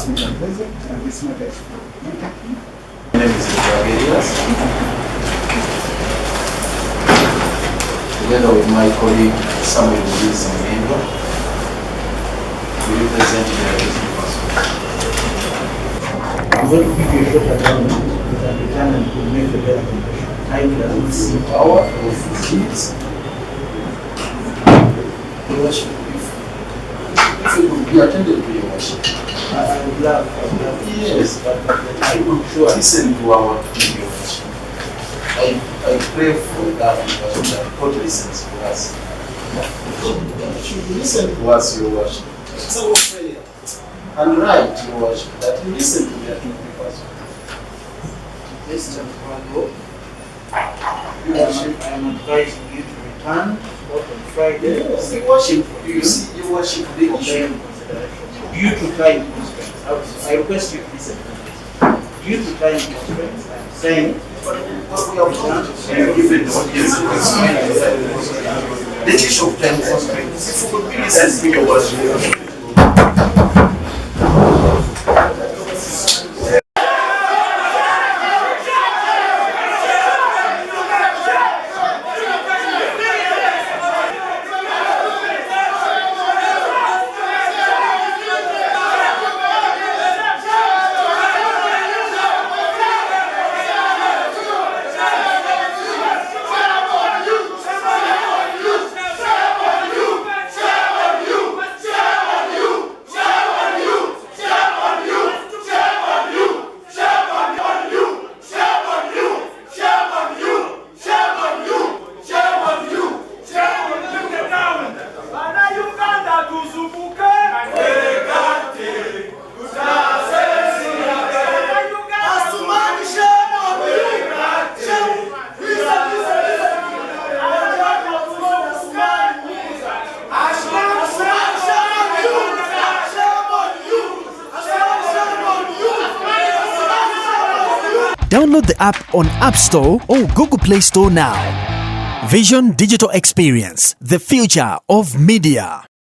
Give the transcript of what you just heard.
Mr. President, and this matter is My name is Besigye. Together with my colleague Samuel Yagaaniddwa, we represent the Abawagizi person. I'm going to give you a short account that the time will make the better condition. I will see Power of kids. Your worship, if you could be attended to your worship. I would love. Yes, but I would sure listen to our your worship. I pray for that because that God listens to us. You should listen to us, your worship. It's our prayer. And right, your worship, that you listen to their two peoples. This Champago, Your worship. I am advising you to return on Friday. Yes, you worship. You see, you worship the issue. Due to time constraints, I request you to listen. Due to time constraints, I am saying But we have not given the issue of time constraints. If we could be listening to your worship. Download the app on App Store or Google Play Store now. Vision Digital Experience, the future of media.